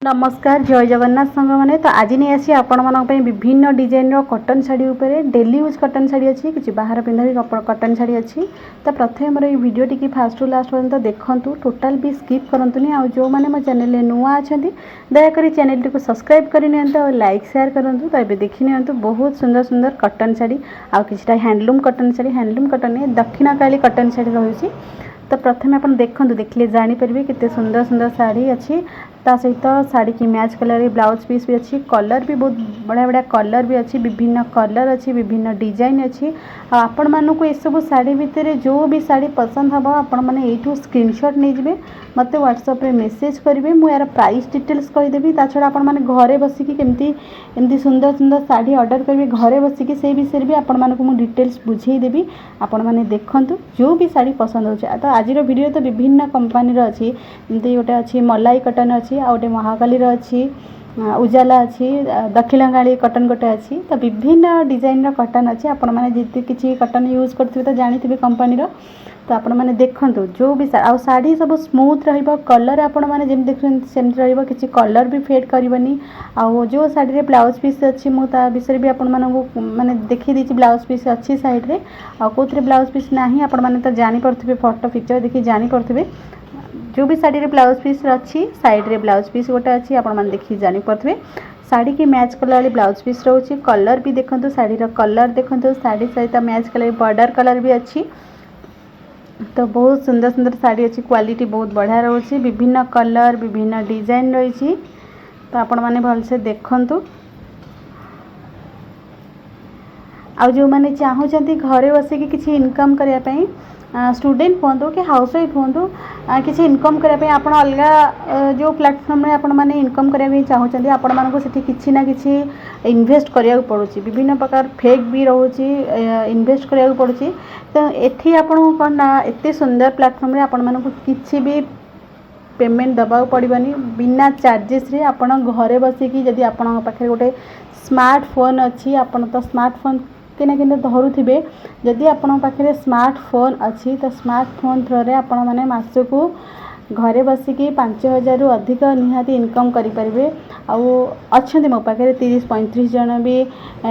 नमस्कार जय जगन्नाथ सांग मैंने तो आज नहीं आसी आपण मानी विभिन्न डिजाइन कॉटन शाड़ी उपरे डेली यूज कॉटन शाड़ी अच्छी कि बाहर पिंधा भी कॉटन शाड़ी अच्छी तो प्रथम मोर वीडियो टी फास्ट लास्ट पर्यंत देखूँ टोटाल भी स्किप करंतुनी आ जो मैंने मो चैनल नुआ अच्छा दयाकोरी चैनल टी सब्सक्राइब करनी और लाइक शेयर करूँ तो ये देखी नि बहुत सुंदर सुंदर कॉटन शाड़ी आ कि handloom cotton sari handloom cotton नहीं दक्षिणकाली कॉटन शाड़ी रही। तो प्रथम आप देखते देखिए जानीपर कितने सुंदर सुंदर शाड़ी अच्छी ता सहित शाड़ी की मैच कलर ब्लाउज पीस भी अच्छी कलर भी बहुत बढ़िया बढ़िया कलर भी अच्छी विभिन्न कलर अच्छी विभिन्न डिजाइन अच्छी आपण मानक ये सब शाड़ी भितर जो भी शाड़ी पसंद हम आपण मैंने यू स्क्रीनशॉट नहीं जाए मत व्हाट्सएप रे मेसेज करेंगे मुझे यार प्राइस डिटेल्स कहीदेवी ता छड़ा आपण मैंने घरे बसिकी केमती एमती सुंदर सुंदर शाड़ी ऑर्डर करेंगे घरे बसिकी से विषय भी आपण मानक मु डिटेल्स बुझेदेवी आपण मैंने देखूँ जो भी शाड़ी पसंद हो तो आज वीडियो तो विभिन्न कंपनी अच्छी जमी गोटे अच्छी मलाई कॉटन अच्छी आ गोटे महाकाली अच्छी उजाला अच्छी दक्षिणकाली कॉटन गोटे अच्छी तो विभिन्न डिजाइन कॉटन अच्छी आपण मैंने जिते किसी कॉटन यूज करते तो जानी कंपनी तो आपण मैंने देखूँ जो भी आ शाड़ी सब स्मूथ रलर आपण मैंने जमी देखते सेमती रही कलर भी फेड करनी आउ जो शाड़ी ब्लाउज पीस अच्छी मुझे विषय भी आपण मैंने देखी देती ब्लाउज पीस अच्छी साइड्रे आउे ब्लाउज पीस ना आपण मैंने तो जानीपे फोटो पिक्चर देखिए जानीपे जो भी शाड़ी ब्लाउज पीस अच्छी साइड्रे ब्लाउज पीस गोटे अच्छी आपण मैंने देखिए जानीपे शाड़ी की मैच कलर वाली ब्लाउज पीस रोचे कलर भी देखो शाड़ी कलर देखो शाड़ी सहित मैच कलर बॉर्डर कलर भी अच्छी तो बहुत सुंदर सुंदर शाड़ी अच्छी क्वालिटी बहुत बढ़िया रोचे विभिन्न कलर विभिन्न डिजाइन रही तो आपण मैंने भलसे देखंतु आ जो मैंने चाहूँगी घरे बसिकी किसी इनकम करने स्टूडेंट हूँ कि हाउसवाइफ हूँ किसी इनकम करने आप अलग जो प्लेटफॉर्म में आपण मैंने इनकम करने चाहूँगी आपण मानक से किसी ना किसी इन्वेस्ट करा पड़ुची विभिन्न प्रकार फेक भी रोचे इन्वेस्ट करा पड़ुची तो एठी आपण कौन ना एत सुंदर प्लेटफॉर्म में आपण मानक किसी भी पेमेंट दबा पड़ानी बिना चार्जेस रे आपण घरे बसिकी जदि आपण पाखे गोटे स्मार्टफोन अच्छी आपण तो स्मार्टफोन किना कि धरुवे जदि आपण पाखे स्मार्टफोन अच्छी तो स्मार्टफोन थ्रो आपण मैंने मासकू घरे बसिकी 5000 रु अधिक निहाती इनकम करें अच्छा मो पाखे 30-35 जन भी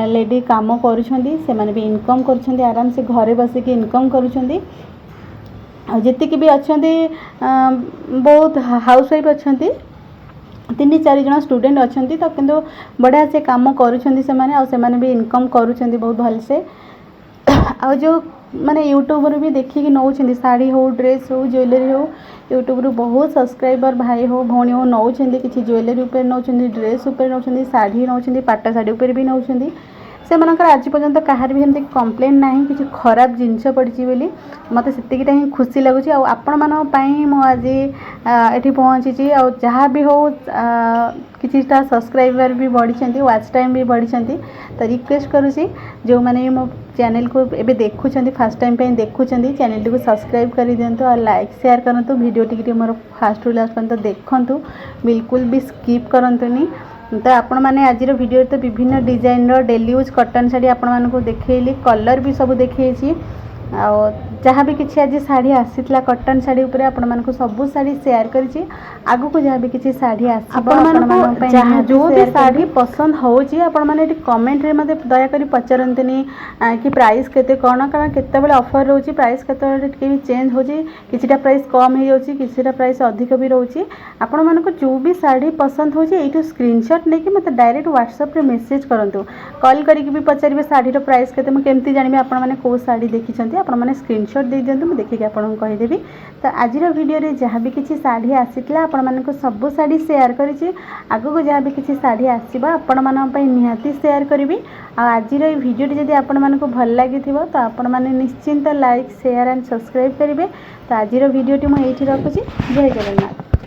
लेडी काम करें भी इनकम कर आराम से घरे बसिकी इनकम करुँच जी भी अच्छा बहुत हाउसवाइफ अच्छा 3-4 जन स्टूडेंट अच्छा तो किंतु बढ़िया से कम करें भी इनकम करुँच बहुत भलसे आ जो माने यूट्यूब भी देखिए नौ शाड़ी हो ड्रेस हो ज्वेलरी हो यूट्यूब रू बहुत सब्सक्राइबर भाई हो भौणी हो नौ किसी ज्वेलरी उपर नौ ड्रेस उपर नौ शाड़ी नौ पाट शाड़ी उपर भी नौ से मनकर आज पर्यंत कहार भी एमती कंप्लेन ना कि खराब जिनस पड़ी बोली मत से ही खुशी लगुच आपण मु आज ये पहुँची जहाँ भी हो कि सब्सक्राइबर भी बढ़ी वाच टाइम भी बढ़ी तो रिक्वेस्ट करुँची जो मैंने मो चैनल को एबे देखुं फास्ट टाइम पे देखुं चैनल टी को सब्सक्राइब कर दिंतु और लाइक शेयर करूँ वीडियो टी मोर फास्ट टू लास्ट पर्यंत देखूँ बिल्कुल भी स्किप करंतुनी तो आपण मैंने आज वीडियो तो विभिन्न design daily use cotton sari आपण मानक देखली कलर भी सब देखी जहाँ भी किसी आज शाड़ी आसीला कॉटन शाड़ी उपरे आपण मानक सब शाड़ी शेयर करी आगु को जहाँ भी किसी शाड़ी आसान जो भी शाड़ी पसंद होची आपण माने कमेंट रे मते दया करी पचारंतनी कि प्राइस केते कोन कारण केते बेले ऑफर रोची प्राइस केते बेले चेंज होची किछिटा प्राइस कम हे जोची किछिटा प्राइस अधिक भी रोची आपण मानक जो भी शाड़ी पसंद होची एटू स्क्रीनशॉट नै कि मते डायरेक्ट व्हाट्सएप रे मेसेज करंतु कॉल करी भी पचारिबे शाड़ी रो प्राइस केते म केमती जानिबे आपण माने को शाड़ी देखिछंती आपण माने स्क्रीनशॉट दे दियंतु म देखि के आपण कहिदेबी तो आज वीडियो रे जहाँ भी किसी शाड़ी आसीतला आपण मानक सब शाड़ी शेयर करिछि आगु को जहाँ भी किसी शाड़ी आसीबा आपण मानन पई निहाती शेयर करिवि आज वीडियो जदि आपण मानक भल लागि थिबो तो आपण माने निश्चिंत लाइक शेयर एंड सब्सक्राइब करिवे तो आज वीडियो टी मु एठी रखुछि जय जगन्नाथ।